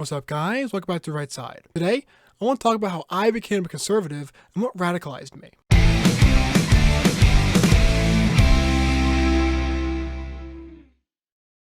What's up, guys? Welcome back to the Right Side. Today, I want to talk about how I became a conservative and what radicalized me.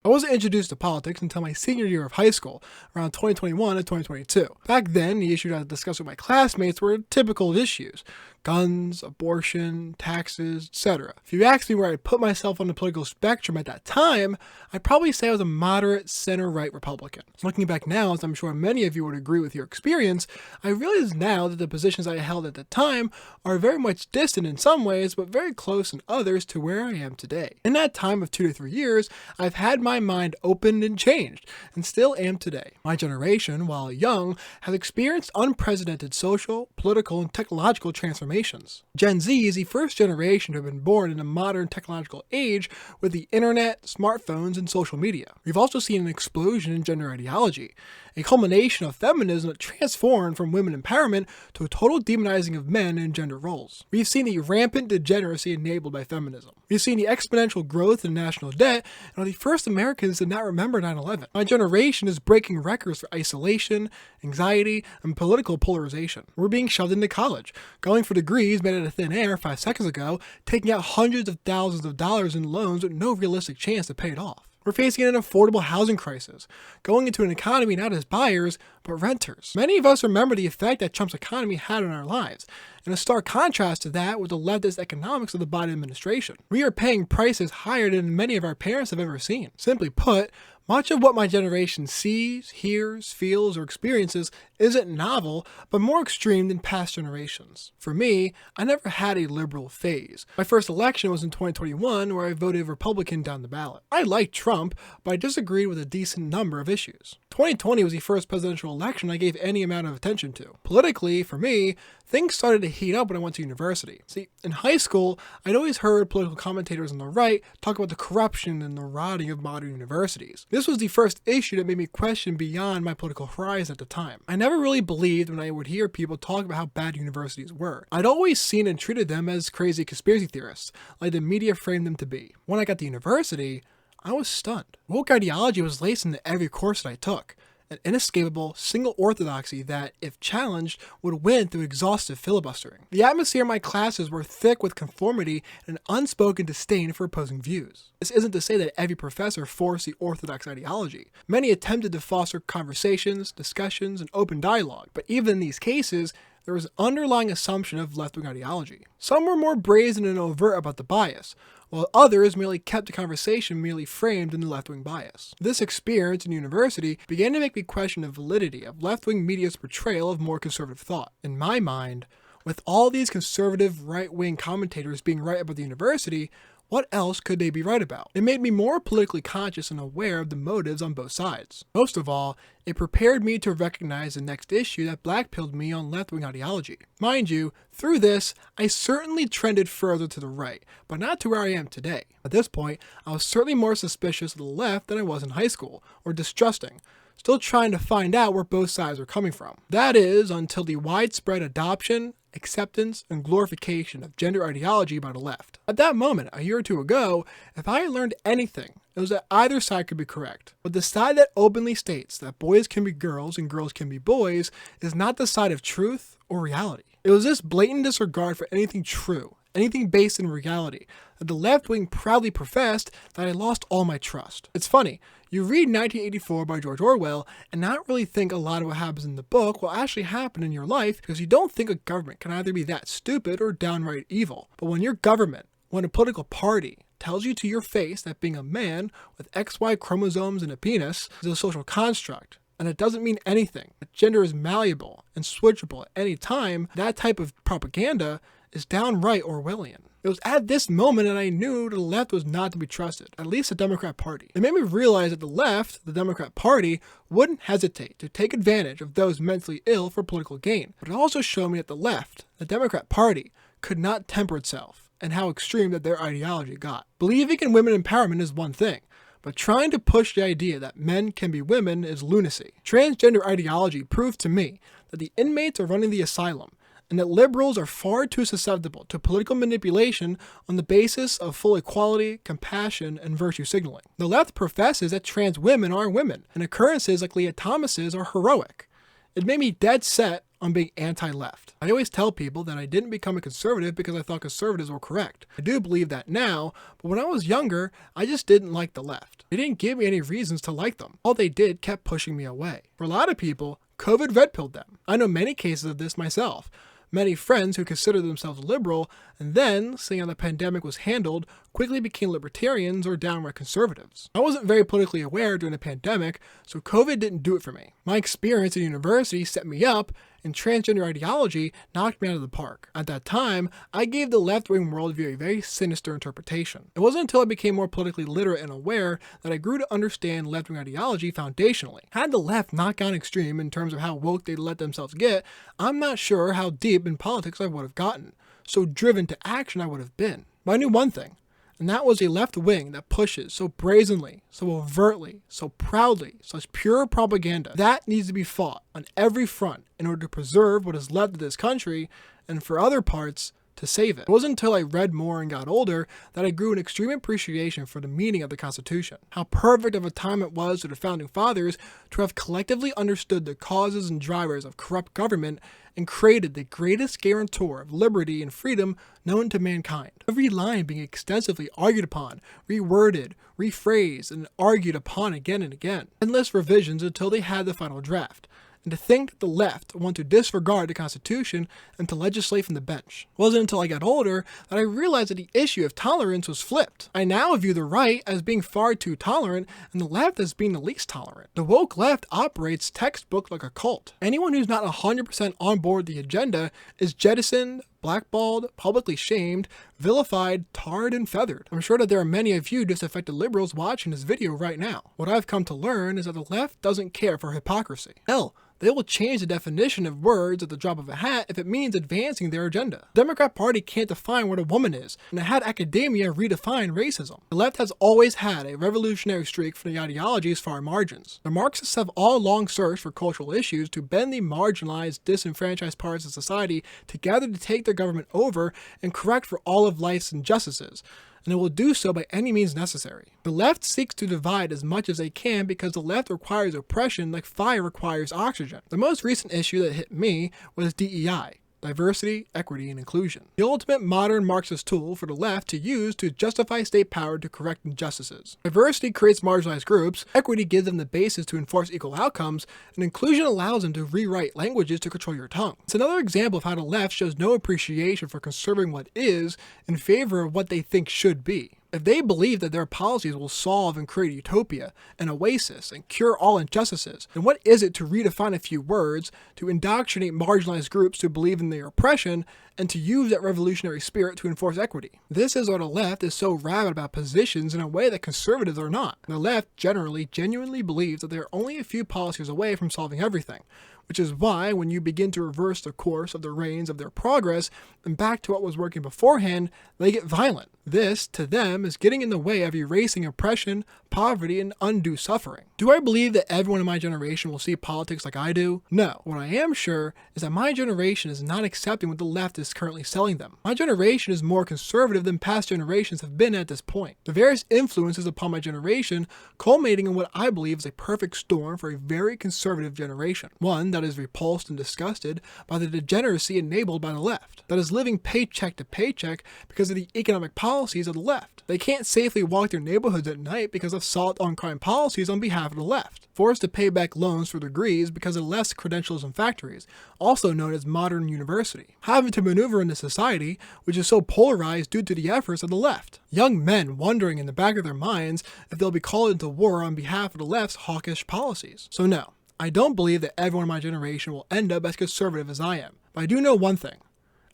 I wasn't introduced to politics until my senior year of high school, around 2021 and 2022. Back then, the issues I discussed with my classmates were typical issues: guns, abortion, taxes, etc. If you asked me where I'd put myself on the political spectrum at that time, I'd probably say I was a moderate center-right Republican. Looking back now, as I'm sure many of you would agree with your experience, I realize now that the positions I held at the time are very much distant in some ways, but very close in others to where I am today. In that time of 2 to 3 years, I've had my mind opened and changed, and still am today. My generation, while young, has experienced unprecedented social, political, and technological transformations. Gen Z is the first generation to have been born in a modern technological age with the internet, smartphones, and social media. We've also seen an explosion in gender ideology, a culmination of feminism that transformed from women empowerment to a total demonizing of men and gender roles. We've seen the rampant degeneracy enabled by feminism. We've seen the exponential growth in national debt, and are the first Americans to not remember 9/11. My generation is breaking records for isolation, anxiety, and political polarization. We're being shoved into college, going for degrees made out of thin air 5 seconds ago, taking out hundreds of thousands of dollars in loans with no realistic chance to pay it off. We're facing an affordable housing crisis, going into an economy not as buyers, but renters. Many of us remember the effect that Trump's economy had on our lives, in a stark contrast to that with the leftist economics of the Biden administration. We are paying prices higher than many of our parents have ever seen. Simply put, much of what my generation sees, hears, feels, or experiences isn't novel, but more extreme than past generations. For me, I never had a liberal phase. My first election was in 2021, where I voted Republican down the ballot. I liked Trump, but I disagreed with a decent number of issues. 2020 was the first presidential election I gave any amount of attention to. Politically, for me, things started to heat up when I went to university. See, in high school, I'd always heard political commentators on the right talk about the corruption and the rotting of modern universities. This was the first issue that made me question beyond my political horizon at the time. I never really believed when I would hear people talk about how bad universities were. I'd always seen and treated them as crazy conspiracy theorists, like the media framed them to be. When I got to university, I was stunned. Woke ideology was laced into every course that I took. An inescapable, single orthodoxy that, if challenged, would win through exhaustive filibustering. The atmosphere in my classes were thick with conformity and an unspoken disdain for opposing views. This isn't to say that every professor forced the orthodox ideology. Many attempted to foster conversations, discussions, and open dialogue, but even in these cases, there was an underlying assumption of left-wing ideology. Some were more brazen and overt about the bias, while others merely kept the conversation merely framed in the left-wing bias. This experience in university began to make me question the validity of left-wing media's portrayal of more conservative thought. In my mind, with all these conservative right-wing commentators being right about the university, what else could they be right about? It made me more politically conscious and aware of the motives on both sides. Most of all, it prepared me to recognize the next issue that blackpilled me on left-wing ideology. Mind you, through this, I certainly trended further to the right, but not to where I am today. At this point, I was certainly more suspicious of the left than I was in high school, or distrusting, still trying to find out where both sides were coming from. That is, until the widespread adoption, acceptance, and glorification of gender ideology by the left. At that moment, a year or two ago, if I had learned anything, it was that either side could be correct. But the side that openly states that boys can be girls and girls can be boys is not the side of truth or reality. It was this blatant disregard for anything true, anything based in reality, that the left wing proudly professed that I lost all my trust. It's funny, you read 1984 by George Orwell and not really think a lot of what happens in the book will actually happen in your life because you don't think a government can either be that stupid or downright evil. But when your government, when a political party, tells you to your face that being a man with XY chromosomes and a penis is a social construct, and it doesn't mean anything, that gender is malleable and switchable at any time, that type of propaganda is downright Orwellian. It was at this moment that I knew the left was not to be trusted, at least the Democrat Party. It made me realize that the left, the Democrat Party, wouldn't hesitate to take advantage of those mentally ill for political gain. But it also showed me that the left, the Democrat Party, could not temper itself, and how extreme that their ideology got. Believing in women empowerment is one thing, but trying to push the idea that men can be women is lunacy. Transgender ideology proved to me that the inmates are running the asylum, and that liberals are far too susceptible to political manipulation on the basis of full equality, compassion, and virtue signaling. The left professes that trans women are women, and occurrences like Leah Thomas's are heroic. It made me dead set on being anti-left. I always tell people that I didn't become a conservative because I thought conservatives were correct. I do believe that now, but when I was younger, I just didn't like the left. They didn't give me any reasons to like them. All they did kept pushing me away. For a lot of people, COVID red-pilled them. I know many cases of this myself. Many friends who considered themselves liberal and then, seeing how the pandemic was handled, quickly became libertarians or downright conservatives. I wasn't very politically aware during the pandemic, so COVID didn't do it for me. My experience at university set me up, and transgender ideology knocked me out of the park. At that time, I gave the left-wing worldview a very sinister interpretation. It wasn't until I became more politically literate and aware that I grew to understand left-wing ideology foundationally. Had the left not gone extreme in terms of how woke they let themselves get, I'm not sure how deep in politics I would have gotten, so driven to action I would have been. But I knew one thing, and that was a left wing that pushes so brazenly, so overtly, so proudly, such pure propaganda. That needs to be fought on every front in order to preserve what is left of this country, and for other parts, to save it. It wasn't until I read more and got older that I grew an extreme appreciation for the meaning of the Constitution. How perfect of a time it was to the Founding Fathers to have collectively understood the causes and drivers of corrupt government and created the greatest guarantor of liberty and freedom known to mankind. Every line being extensively argued upon, reworded, rephrased, and argued upon again and again. Endless revisions until they had the final draft. And to think that the left want to disregard the Constitution and to legislate from the bench. It wasn't until I got older that I realized that the issue of tolerance was flipped. I now view the right as being far too tolerant and the left as being the least tolerant. The woke left operates textbook like a cult. Anyone who's not 100% on board the agenda is jettisoned, blackballed, publicly shamed, vilified, tarred, and feathered. I'm sure that there are many of you disaffected liberals watching this video right now. What I've come to learn is that the left doesn't care for hypocrisy. Hell, they will change the definition of words at the drop of a hat if it means advancing their agenda. The Democrat Party can't define what a woman is, and it had academia redefine racism. The left has always had a revolutionary streak for the ideology's far margins. The Marxists have all long searched for cultural issues to bend the marginalized, disenfranchised parts of society together to take their government over and correct for all of life's injustices, and it will do so by any means necessary. The left seeks to divide as much as they can because the left requires oppression like fire requires oxygen. The most recent issue that hit me was DEI. Diversity, equity, and inclusion. The ultimate modern Marxist tool for the left to use to justify state power to correct injustices. Diversity creates marginalized groups, equity gives them the basis to enforce equal outcomes, and inclusion allows them to rewrite languages to control your tongue. It's another example of how the left shows no appreciation for conserving what is in favor of what they think should be. If they believe that their policies will solve and create a utopia, an oasis, and cure all injustices, then what is it to redefine a few words, to indoctrinate marginalized groups to believe in their oppression, and to use that revolutionary spirit to enforce equity? This is why the left is so rabid about positions in a way that conservatives are not. The left generally genuinely believes that they are only a few policies away from solving everything, which is why when you begin to reverse the course of the reins of their progress and back to what was working beforehand, they get violent. This, to them, is getting in the way of erasing oppression, poverty, and undue suffering. Do I believe that everyone in my generation will see politics like I do? No. What I am sure is that my generation is not accepting what the left is currently selling them. My generation is more conservative than past generations have been at this point. The various influences upon my generation culminating in what I believe is a perfect storm for a very conservative generation. One that is repulsed and disgusted by the degeneracy enabled by the left, that is living paycheck to paycheck because of the economic policies of the left. They can't safely walk their neighborhoods at night because of assault on crime policies on behalf of the left, forced to pay back loans for degrees because of the left's credentials and factories, also known as modern university, having to maneuver in a society which is so polarized due to the efforts of the left. Young men wondering in the back of their minds if they'll be called into war on behalf of the left's hawkish policies. So no, I don't believe that everyone in my generation will end up as conservative as I am, but I do know one thing,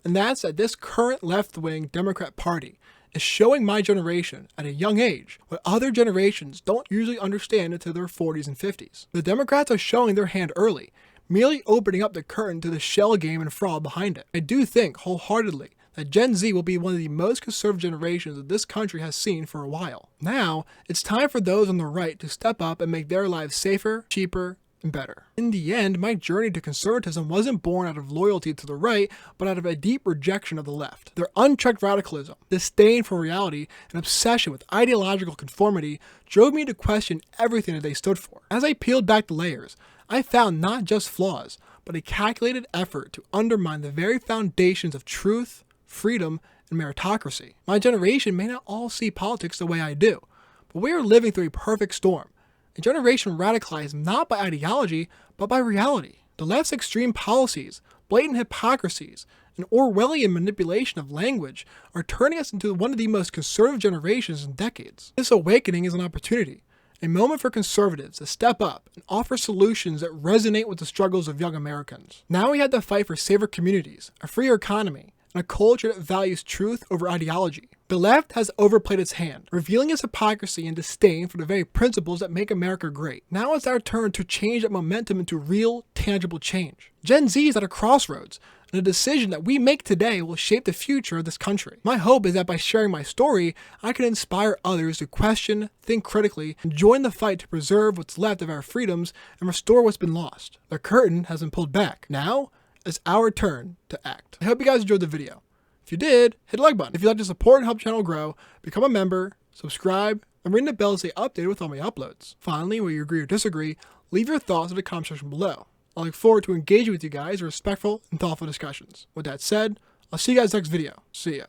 and that's that this current left-wing Democrat Party is showing my generation at a young age what other generations don't usually understand until their 40s and 50s. The Democrats are showing their hand early, merely opening up the curtain to the shell game and fraud behind it. I do think wholeheartedly that Gen Z will be one of the most conservative generations that this country has seen for a while. Now, it's time for those on the right to step up and make their lives safer, cheaper, and better. In the end, my journey to conservatism wasn't born out of loyalty to the right, but out of a deep rejection of the left. Their unchecked radicalism, disdain for reality, and obsession with ideological conformity drove me to question everything that they stood for. As I peeled back the layers, I found not just flaws, but a calculated effort to undermine the very foundations of truth, freedom, and meritocracy. My generation may not all see politics the way I do, but we are living through a perfect storm. A generation radicalized not by ideology, but by reality. The left's extreme policies, blatant hypocrisies, and Orwellian manipulation of language are turning us into one of the most conservative generations in decades. This awakening is an opportunity, a moment for conservatives to step up and offer solutions that resonate with the struggles of young Americans. Now we have to fight for safer communities, a freer economy, and a culture that values truth over ideology. The left has overplayed its hand, revealing its hypocrisy and disdain for the very principles that make America great. Now it's our turn to change that momentum into real, tangible change. Gen Z is at a crossroads, and the decision that we make today will shape the future of this country. My hope is that by sharing my story, I can inspire others to question, think critically, and join the fight to preserve what's left of our freedoms and restore what's been lost. The curtain has been pulled back. Now, it's our turn to act. I hope you guys enjoyed the video. If you did, hit the like button. If you'd like to support and help the channel grow, become a member, subscribe, and ring the bell to stay updated with all my uploads. Finally, whether you agree or disagree, leave your thoughts in the comment section below. I look forward to engaging with you guys in respectful and thoughtful discussions. With that said, I'll see you guys next video. See ya.